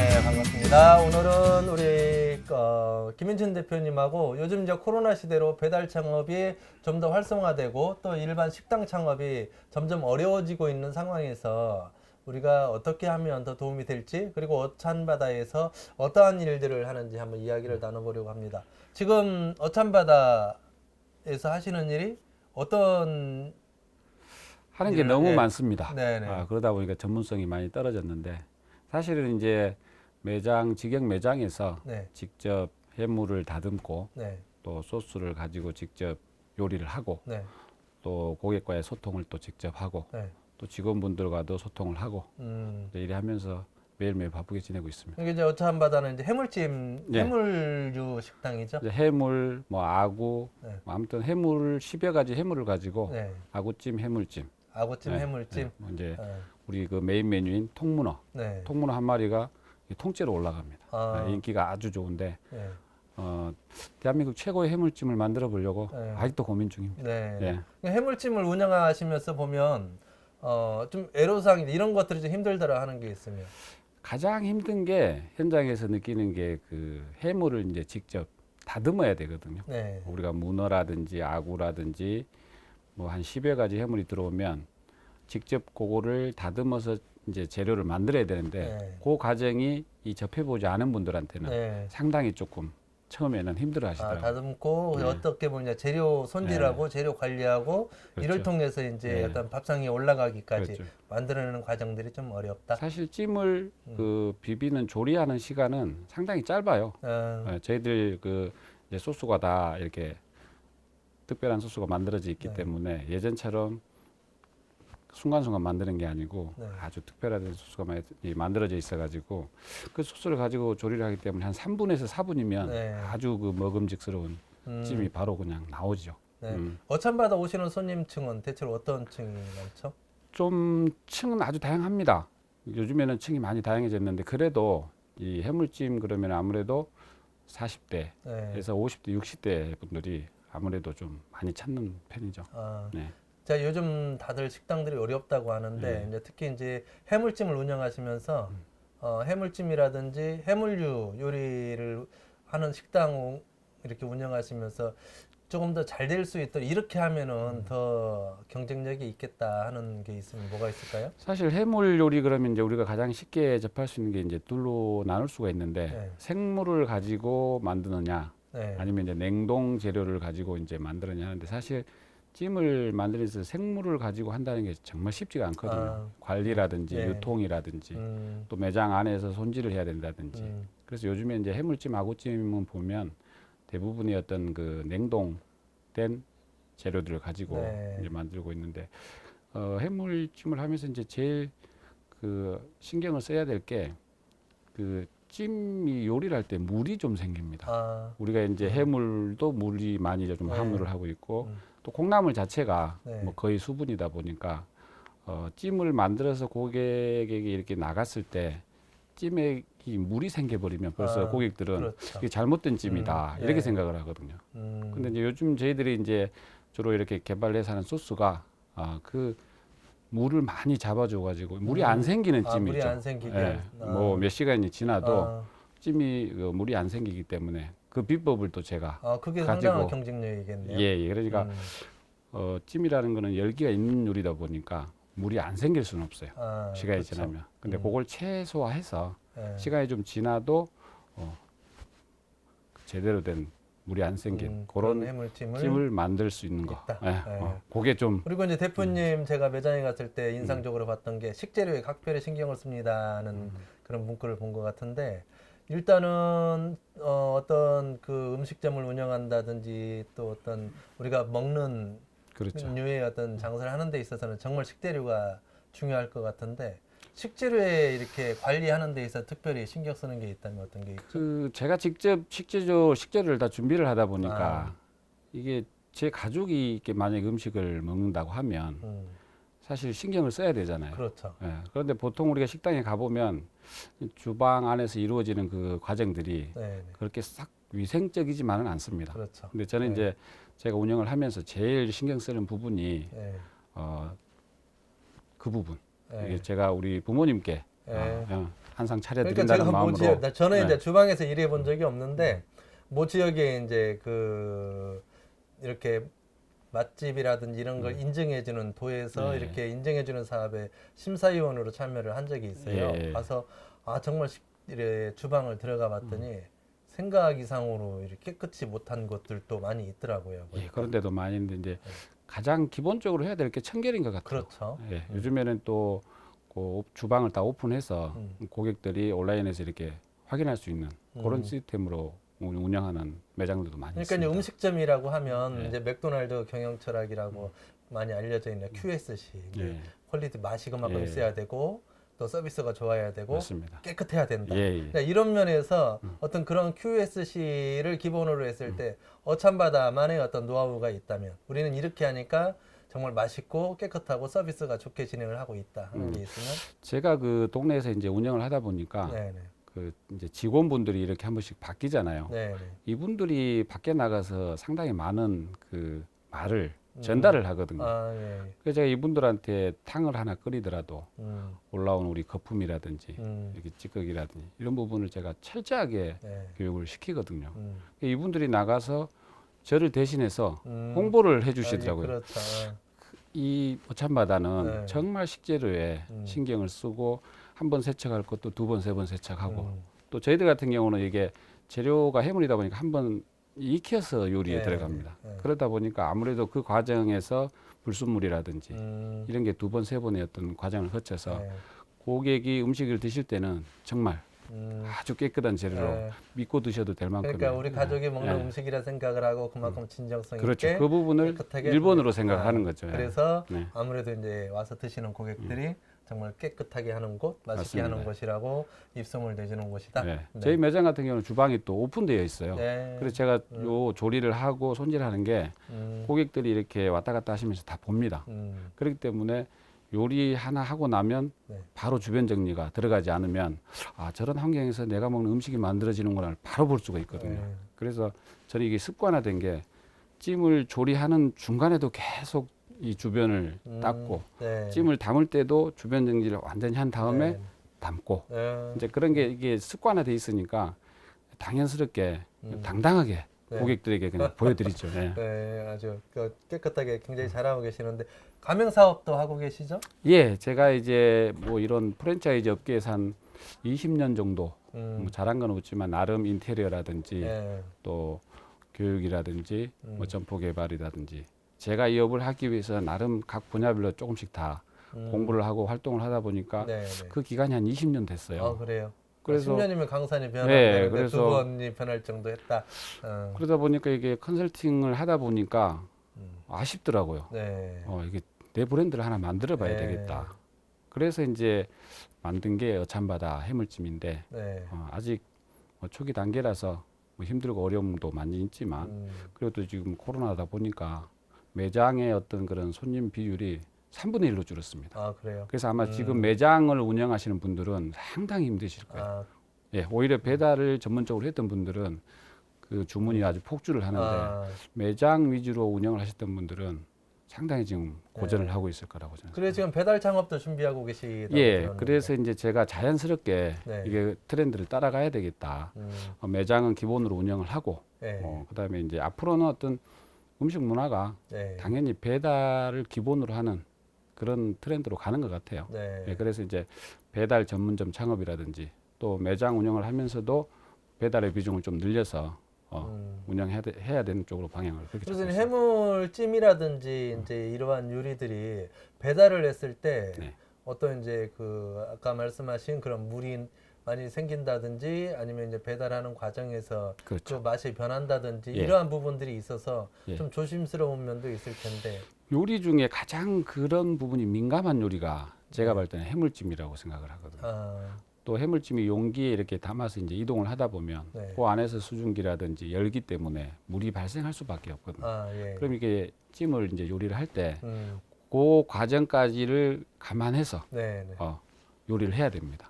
네, 반갑습니다. 오늘은 우리 김인천 대표님하고 요즘 이제 코로나 시대로 배달 창업이 좀 더 활성화되고 또 일반 식당 창업이 점점 어려워지고 있는 상황에서 우리가 어떻게 하면 더 도움이 될지, 그리고 어찬바다에서 어떠한 일들을 하는지 한번 이야기를 나눠보려고 합니다. 지금 어찬바다에서 하시는 일이 어떤 하는 게 일을, 너무 예. 많습니다. 네네. 그러다 보니까 전문성이 많이 떨어졌는데 사실은 이제 매장, 직영 매장에서 네. 직접 해물을 다듬고 네. 또 소스를 가지고 직접 요리를 하고 네. 또 고객과의 소통을 또 직접 하고 네. 또 직원분들과도 소통을 하고 이래 하면서 매일매일 바쁘게 지내고 있습니다. 이게 이제 어차한바다는 이제 해물찜, 네. 해물류 식당이죠. 이제 해물, 뭐 아구, 네. 뭐 아무튼 해물 10여 가지 해물을 가지고 네. 아구찜, 해물찜, 아구찜, 네, 해물찜. 뭐 이제 네. 우리 그 메인 메뉴인 통문어, 네. 통문어 한 마리가 통째로 올라갑니다. 아. 인기가 아주 좋은데 네. 대한민국 최고의 해물찜을 만들어 보려고 네. 아직도 고민 중입니다. 네. 예. 해물찜을 운영하시면서 보면 좀 애로사항 이런 것들이 좀 힘들더라 하는 게 있으면. 가장 힘든 게 현장에서 느끼는 게 그 해물을 이제 직접 다듬어야 되거든요. 네. 우리가 문어라든지 아구라든지 뭐 한 10여 가지 해물이 들어오면 직접 그거를 다듬어서 이제 재료를 만들어야 되는데 네. 그 과정이 이 접해보지 않은 분들한테는 네. 상당히 조금 처음에는 힘들어 아, 하시더라고요. 다듬고 네. 어떻게 보냐 재료 손질하고 재료 관리하고 이를 그렇죠. 통해서 이제 네. 어떤 밥상에 올라가기까지 그렇죠. 만들어내는 과정들이 좀 어렵다. 사실 찜을 그 비비는 조리하는 시간은 상당히 짧아요. 저희들 그 이제 소스가 다 이렇게 특별한 소스가 만들어져 있기 네. 때문에 예전처럼 순간순간 만드는 게 아니고 네. 아주 특별한 소스가 많이 만들어져 있어가지고 그 소스를 가지고 조리를 하기 때문에 한 3분에서 4분이면 네. 아주 그 먹음직스러운 찜이 바로 그냥 나오죠. 네. 어찬바다 오시는 손님층은 대체로 어떤 층이 많죠? 좀 층은 아주 다양합니다. 요즘에는 층이 많이 다양해졌는데 그래도 이 해물찜 그러면 아무래도 40대에서 네. 50대, 60대 분들이 아무래도 좀 많이 찾는 편이죠. 아, 네. 자, 요즘 다들 식당들이 어렵다고 하는데 네. 이제 특히 이제 해물찜을 운영하시면서 해물찜이라든지 해물류 요리를 하는 식당 이렇게 운영하시면서 조금 더 잘 될 수 있도록 이렇게 하면은 더 경쟁력이 있겠다 하는 게 있으면 뭐가 있을까요? 사실 해물 요리 그러면 이제 우리가 가장 쉽게 접할 수 있는 게 이제 둘로 나눌 수가 있는데 네. 생물을 가지고 만드느냐 네. 아니면 이제 냉동 재료를 가지고 이제 만드느냐 하는데 사실 찜을 만들기 위해서 생물을 가지고 한다는 게 정말 쉽지가 않거든요. 아, 관리라든지 네. 유통이라든지 음, 또 매장 안에서 손질을 해야 된다든지 그래서 요즘에 이제 해물찜, 아구찜은 보면 대부분이 어떤 그 냉동된 재료들을 가지고 네. 이제 만들고 있는데 해물찜을 하면서 이제 제일 그 신경을 써야 될 게 그 찜이 요리를 할 때 물이 좀 생깁니다. 아, 우리가 이제 해물도 물이 많이 좀 네. 함유를 하고 있고 또 콩나물 자체가 네. 뭐 거의 수분이다 보니까 찜을 만들어서 고객에게 이렇게 나갔을 때 찜에 이 물이 생겨버리면 벌써 고객들은 그렇죠. 이게 잘못된 찜이다 이렇게 네. 생각을 하거든요. 음, 근데 이제 요즘 저희들이 이제 주로 이렇게 개발해서 하는 소스가 그 물을 많이 잡아줘가지고 물이 안 생기는 찜이 물이 있죠. 안 생기게. 예, 뭐 몇 시간이 지나도 아, 찜이 물이 안 생기기 때문에 그 비법을 또 제가 그게 가지고 상당한 경쟁력이겠네요. 예, 그러니까 찜이라는 거는 열기가 있는 요리다 보니까 물이 안 생길 수는 없어요. 시간이 그렇죠. 지나면. 근데 그걸 최소화해서 네. 시간이 좀 지나도 제대로 된 물이 안 생긴 그런 그런 해물찜을 찜을 만들 수 있는 거. 있다. 예, 네. 그게 좀 그리고 이제 대표님 제가 매장에 갔을 때 인상적으로 봤던 게 식재료에 각별히 신경을 씁니다는 그런 문구를 본 것 같은데 일단은 어떤 그 음식점을 운영한다든지 또 어떤 우리가 먹는 그렇죠. 류의 어떤 장사를 하는 데 있어서는 정말 식재료가 중요할 것 같은데 식재료에 이렇게 관리하는 데 있어서 특별히 신경 쓰는 게 있다면 어떤 게 있죠? 그 제가 직접 식재료를 다 준비를 하다 보니까 이게 제 가족이 이렇게 만약 음식을 먹는다고 하면 사실 신경을 써야 되잖아요. 그렇죠. 예, 그런데 보통 우리가 식당에 가보면 주방 안에서 이루어지는 그 과정들이 네, 그렇게 싹 위생적이지만은 않습니다. 그렇죠. 근데 저는 네. 이제 제가 운영을 하면서 제일 신경 쓰는 부분이 네. 그 부분. 네. 이게 제가 우리 부모님께 예. 항상 그러니까 차려드린다는 제가 마음으로. 저는 네. 이제 주방에서 일해 본 적이 없는데 모 지역에 이제 그 이렇게 맛집이라든지 이런 걸 인증해주는 도에서 네. 이렇게 인증해주는 사업에 심사위원으로 참여를 한 적이 있어요. 예. 가서 정말 이래 주방을 들어가 봤더니 생각 이상으로 이렇게 깨끗이 못한 것들도 많이 있더라고요. 예, 보니까. 그런데도 많이 있는데 이제 가장 기본적으로 해야 될 게 청결인 것 같아요. 그렇죠. 예, 요즘에는 또 그 주방을 다 오픈해서 고객들이 온라인에서 이렇게 확인할 수 있는 그런 시스템으로 운영하는 매장들도 많이 그러니까 이제 있습니다. 음식점이라고 하면 네. 이제 맥도날드 경영 철학이라고 많이 알려져 있는 QSC 이제 예, 퀄리티 맛이 그만큼 예. 있어야 되고 또 서비스가 좋아야 되고 맞습니다. 깨끗해야 된다. 예, 예. 그러니까 이런 면에서 어떤 그런 QSC를 기본으로 했을 때 어참바다만의 어떤 노하우가 있다면 우리는 이렇게 하니까 정말 맛있고 깨끗하고 서비스가 좋게 진행을 하고 있다 하는 게 있으면 제가 그 동네에서 이제 운영을 하다 보니까 네네 그 이제 직원분들이 이렇게 한 번씩 바뀌잖아요. 네네 이분들이 밖에 나가서 상당히 많은 그 말을 전달을 하거든요. 예. 그래서 제가 이분들한테 탕을 하나 끓이더라도 음, 올라온 우리 거품이라든지 음, 이렇게 찌꺼기라든지 이런 부분을 제가 철저하게 네. 교육을 시키거든요. 음, 이분들이 나가서 저를 대신해서 음. 홍보를 예, 해주시더라고요. 그렇죠. 이 오찬바다는 네. 정말 식재료에 신경을 쓰고 한 번 세척할 것도 두 번, 세 번 세척하고 또 저희들 같은 경우는 이게 재료가 해물이다 보니까 한 번 익혀서 요리에 네, 들어갑니다. 네. 그러다 보니까 아무래도 그 과정에서 불순물이라든지 음, 이런 게 두 번, 세 번의 어떤 과정을 거쳐서 네. 고객이 음식을 드실 때는 정말 음, 아주 깨끗한 재료로 네. 믿고 드셔도 될 만큼. 그러니까 우리 가족이 먹는 예. 음식이라 생각을 하고 그만큼 진정성 그렇죠. 있게 그 부분을 깨끗하게 일본으로 네. 생각하는 거죠. 예. 그래서 네. 아무래도 이제 와서 드시는 고객들이 정말 깨끗하게 하는 곳, 맛있게 맞습니다. 하는 곳이라고 입소문을 내주는 곳이다. 네. 네. 저희 매장 같은 경우는 주방이 또 오픈되어 있어요. 네. 그래서 제가 요 조리를 하고 손질하는 게 음, 고객들이 이렇게 왔다 갔다 하시면서 다 봅니다. 그렇기 때문에 요리 하나 하고 나면 네. 바로 주변 정리가 들어가지 않으면 저런 환경에서 내가 먹는 음식이 만들어지는구나 바로 볼 수가 있거든요. 네. 그래서 저는 이게 습관화된 게 찜을 조리하는 중간에도 계속 이 주변을 닦고 네. 찜을 담을 때도 주변 정리를 완전히 한 다음에 네. 담고 네. 이제 그런 게 이게 습관화돼 있으니까 당연스럽게 당당하게 네. 고객들에게 그냥 보여드리죠. 예. 네, 아주 깨끗하게 굉장히 잘하고 계시는데 가맹 사업도 하고 계시죠? 예, 제가 이제 뭐 이런 프랜차이즈 업계에서 한 20년 정도 뭐 잘한 건 없지만 나름 인테리어라든지 네. 또 교육이라든지 뭐 점포 개발이라든지 제가 이 업을 하기 위해서 나름 각 분야별로 조금씩 다 공부를 하고 활동을 하다 보니까 네, 네. 그 기간이 한 20년 됐어요. 그래요. 그래서 10년이면 강산이 네, 변한다는데 그래서 두 번이 변할 정도 했다. 그러다 보니까 이게 컨설팅을 하다 보니까 아쉽더라고요. 네. 이게 내 브랜드를 하나 만들어 봐야 네. 되겠다. 그래서 이제 만든 게 어찬바다 해물찜인데 네. 아직 뭐 초기 단계라서 뭐 힘들고 어려움도 많이 있지만 그리고 또 지금 코로나다 보니까 매장의 어떤 그런 손님 비율이 3분의 1로 줄었습니다. 그래요. 그래서 아마 지금 매장을 운영하시는 분들은 상당히 힘드실 거예요. 예, 오히려 배달을 전문적으로 했던 분들은 그 주문이 아주 폭주를 하는데 매장 위주로 운영을 하셨던 분들은 상당히 지금 고전을 하고 있을 거라고 저는. 그래 지금 배달 창업도 준비하고 계시다고 예, 들었는데. 그래서 이제 제가 자연스럽게 네. 이게 트렌드를 따라가야 되겠다. 매장은 기본으로 운영을 하고, 네. 그다음에 이제 앞으로는 어떤 음식 문화가 네. 당연히 배달을 기본으로 하는 그런 트렌드로 가는 것 같아요. 네. 예, 그래서 이제 배달 전문점 창업이라든지 또 매장 운영을 하면서도 배달의 비중을 좀 늘려서 운영해야 해야 되는 쪽으로 방향을 그렇게 그래서 잡고 있습니다. 해물찜이라든지 이제 이러한 요리들이 배달을 했을 때 네. 어떤 이제 그 아까 말씀하신 그런 물이 많이 생긴다든지 아니면 이제 배달하는 과정에서 그렇죠. 그 맛이 변한다든지 예. 이러한 부분들이 있어서 예. 좀 조심스러운 면도 있을 텐데. 요리 중에 가장 그런 부분이 민감한 요리가 제가 볼 때는 해물찜이라고 생각을 하거든요. 또 해물찜이 용기에 이렇게 담아서 이제 이동을 하다 보면 네. 그 안에서 수증기라든지 열기 때문에 물이 발생할 수밖에 없거든요. 예. 그럼 이게 찜을 이제 요리를 할 때 그 과정까지를 감안해서 네, 네. 요리를 해야 됩니다.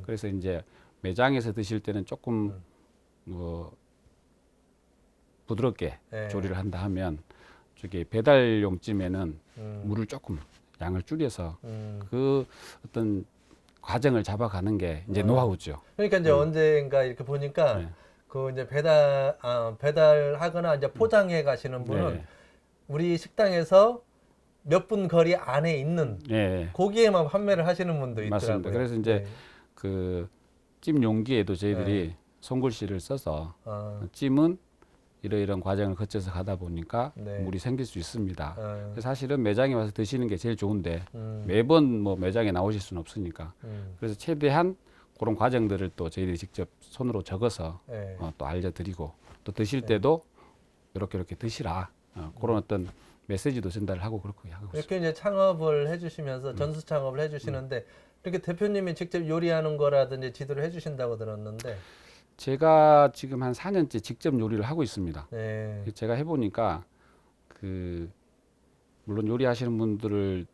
그래서 이제 매장에서 드실 때는 조금 뭐 부드럽게 네. 조리를 한다 하면 저기 배달용 찜에는 물을 조금 양을 줄여서 그 어떤 과정을 잡아가는 게 이제 노하우죠. 그러니까 이제 언젠가 이렇게 보니까 네. 그 이제 배달하거나 이제 포장해 가시는 분은 네. 우리 식당에서 몇 분 거리 안에 있는 예. 거기에만 판매를 하시는 분도 있더라고요. 맞습니다. 그래서 이제 네. 그 찜 용기에도 저희들이 손글씨를 써서 찜은 이러이러한 과정을 거쳐서 가다 보니까 네. 물이 생길 수 있습니다. 사실은 매장에 와서 드시는 게 제일 좋은데 음. 매번 뭐 매장에 나오실 수는 없으니까 그래서 최대한 그런 과정들을 또 저희들이 직접 손으로 적어서 네. 또 알려드리고 또 드실 때도 이렇게 드시라 그런 어떤 메시지도 전달을 하고 그렇고 하고 있습니다. 이렇게 이제 창업을 해주시면서 전수 창업을 해주시는데 이렇게 대표님이 직접 요리하는 거라든지 지도를 해주신다고 들었는데 제가 지금 한 4년째 직접 요리를 하고 있습니다. 네. 제가 해보니까 물론 요리하시는 분들을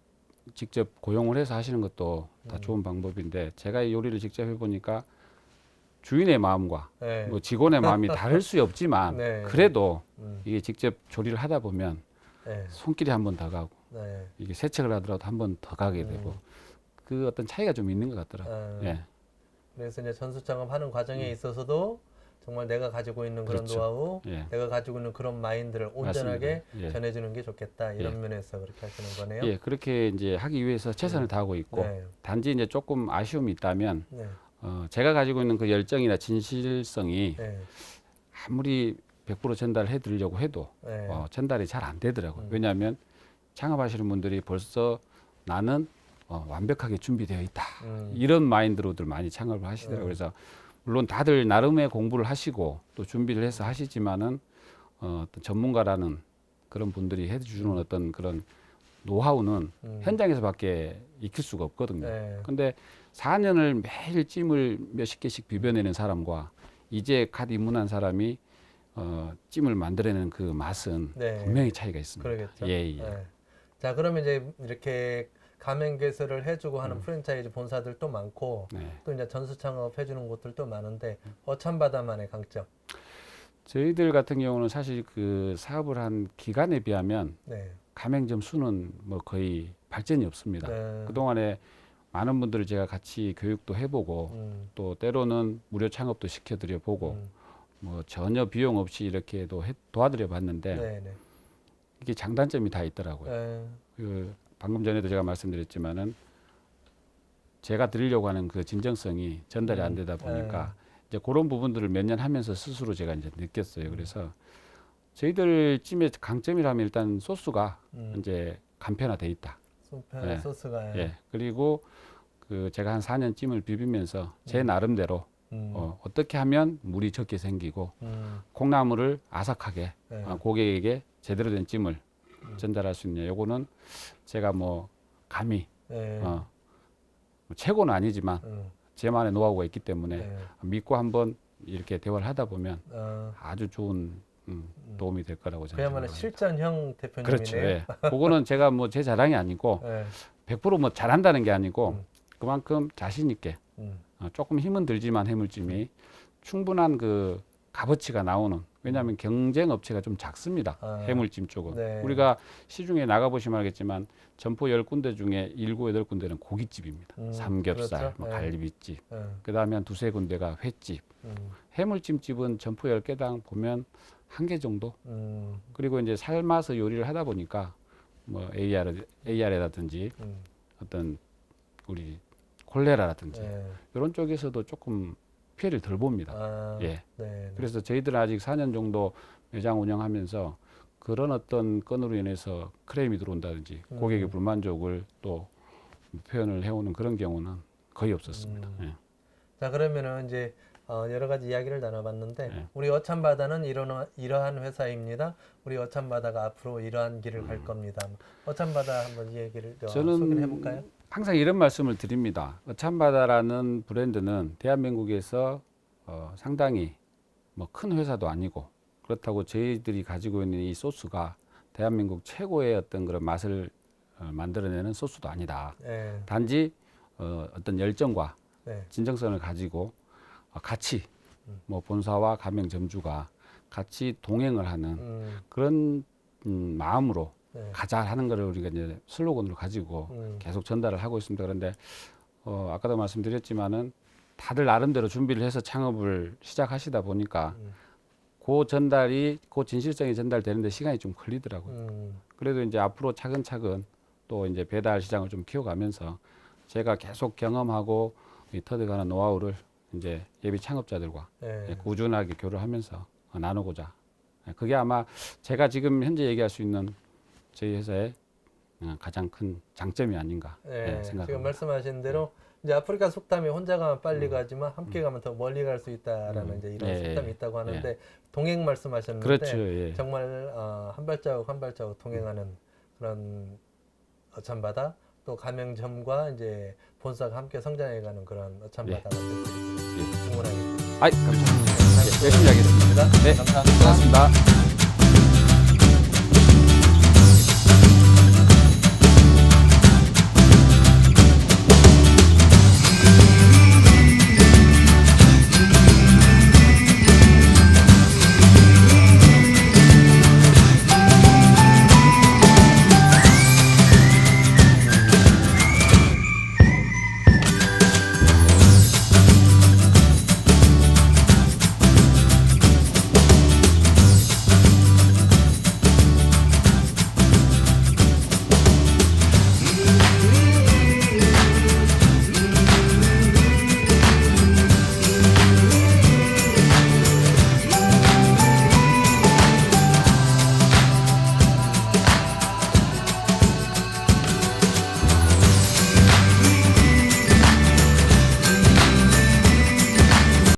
직접 고용을 해서 하시는 것도 다 좋은 방법인데 제가 이 요리를 직접 해보니까 주인의 마음과 네. 뭐 직원의 마음이 다를 수 없지만 네. 그래도 이게 직접 조리를 하다 보면 네. 손길이 한 번 더 가고 네. 이게 세척을 하더라도 한 번 더 가게 되고 그 어떤 차이가 좀 있는 것 같더라고요. 예. 그래서 이제 전수 창업하는 과정에 있어서도 정말 내가 가지고 있는 그런 그렇죠. 노하우, 예. 내가 가지고 있는 그런 마인드를 온전하게 맞습니다. 예. 전해주는 게 좋겠다 이런 예. 면에서 그렇게 하시는 거네요. 예, 그렇게 이제 하기 위해서 최선을 다하고 있고 네. 단지 이제 조금 아쉬움이 있다면 네. 제가 가지고 있는 그 열정이나 진실성이 네. 아무리 100% 전달해 드리려고 해도 네. 전달이 잘 안 되더라고요. 왜냐하면 창업하시는 분들이 벌써 나는 완벽하게 준비되어 있다. 이런 마인드로들 많이 창업을 하시더라고요. 그래서 물론 다들 나름의 공부를 하시고 또 준비를 해서 하시지만은 어떤 전문가라는 그런 분들이 해주는 어떤 그런 노하우는 현장에서밖에 익힐 수가 없거든요. 네. 근데 4년을 매일 찜을 몇십 개씩 비벼내는 사람과 이제 갓 입문한 사람이 찜을 만들어내는 그 맛은 네. 분명히 차이가 있습니다. 그러겠죠. 예. 네. 자, 그러면 이제 이렇게 가맹 개설을 해주고 하는 프랜차이즈 본사들도 많고 네. 또 이제 전수 창업 해주는 곳들도 많은데 어참바다만의 강점. 저희들 같은 경우는 사실 그 사업을 한 기간에 비하면 네. 가맹점 수는 뭐 거의 발전이 없습니다. 네. 그동안에 많은 분들을 제가 같이 교육도 해보고 또 때로는 무료 창업도 시켜드려 보고 뭐 전혀 비용 없이 이렇게도 도와드려 봤는데 네. 네. 이게 장단점이 다 있더라고요. 네. 그 방금 전에도 제가 말씀드렸지만은 제가 드리려고 하는 그 진정성이 전달이 안 되다 보니까 이제 그런 부분들을 몇 년 하면서 스스로 제가 이제 느꼈어요. 그래서 저희들 찜의 강점이라면 일단 소스가 이제 간편화돼 있다. 예. 소스가 예. 그리고 그 제가 한 4년 찜을 비비면서 제 나름대로 어떻게 하면 물이 적게 생기고 콩나물을 아삭하게 네. 고객에게 제대로 된 찜을 전달할 수 있냐. 요거는 제가 뭐 감히 네. 뭐 최고는 아니지만 제만의 노하우가 있기 때문에 네. 믿고 한번 이렇게 대화를 하다 보면 어, 아주 좋은 도움이 될 거라고 저는 그야말로 생각합니다. 실전형 대표님이네요. 그렇죠. 예. 그거는 제가 뭐 제 자랑이 아니고 네. 100%뭐 잘한다는 게 아니고 그만큼 자신 있게 조금 힘은 들지만 해물찜이 충분한 그 값어치가 나오는 왜냐하면 경쟁 업체가 좀 작습니다. 해물찜 쪽은. 네. 우리가 시중에 나가보시면 알겠지만 점포 10군데 중에 7, 8군데는 고깃집입니다. 삼겹살, 그렇죠. 뭐 네. 갈비집, 네. 그 다음에 한 두세 군데가 횟집. 해물찜집은 점포 10개당 보면 한 개 정도. 그리고 이제 삶아서 요리를 하다 보니까 뭐 AR이라든지 어떤 우리 콜레라라든지 네. 이런 쪽에서도 조금 피해를 덜 봅니다. 예. 네. 그래서 저희들은 아직 4년 정도 매장 운영하면서 그런 어떤 건으로 인해서 크레임이 들어온다든지 고객의 불만족을 또 표현을 해오는 그런 경우는 거의 없었습니다. 예. 자, 그러면은 이제 여러 가지 이야기를 나눠봤는데 네. 우리 어참바다는 이러한 회사입니다. 우리 어참바다가 앞으로 이러한 길을 갈 겁니다. 어참바다 한번 이 얘기를 저는 소개를 해볼까요? 항상 이런 말씀을 드립니다. 어참바다라는 브랜드는 대한민국에서 상당히 뭐 큰 회사도 아니고 그렇다고 저희들이 가지고 있는 이 소스가 대한민국 최고의 어떤 그런 맛을 만들어내는 소스도 아니다. 네. 단지 어떤 열정과 네. 진정성을 가지고 같이 뭐 본사와 가맹점주가 같이 동행을 하는 그런 마음으로 네. 가자 하는 것을 우리가 이제 슬로건으로 가지고 계속 전달을 하고 있습니다. 그런데 아까도 말씀드렸지만은 다들 나름대로 준비를 해서 창업을 시작하시다 보니까 그 전달이 그 진실성이 전달되는데 시간이 좀 걸리더라고요. 그래도 이제 앞으로 차근차근 또 이제 배달 시장을 좀 키워가면서 제가 계속 경험하고 터득하는 노하우를 이제 예비 창업자들과 네. 꾸준하게 교류하면서 나누고자. 그게 아마 제가 지금 현재 얘기할 수 있는 저희 회사의 가장 큰 장점이 아닌가 생각합니다. 지금 말씀하신 대로 이제 아프리카 속담이 혼자 가면 빨리 가지만 함께 가면 더 멀리 갈 수 있다라는 이제 이런 속담이 있다고 하는데 동행 말씀하셨는데 그렇죠. 예. 정말 한 발자국 한 발자국 동행하는 그런 어참바다 또 가맹점과 이제 본사가 함께 성장해가는 그런 어참바다가 될 수 있기를 응원하겠습니다. 감사합니다. 열심히 하겠습니다. 네, 감사합니다. 고맙습니다.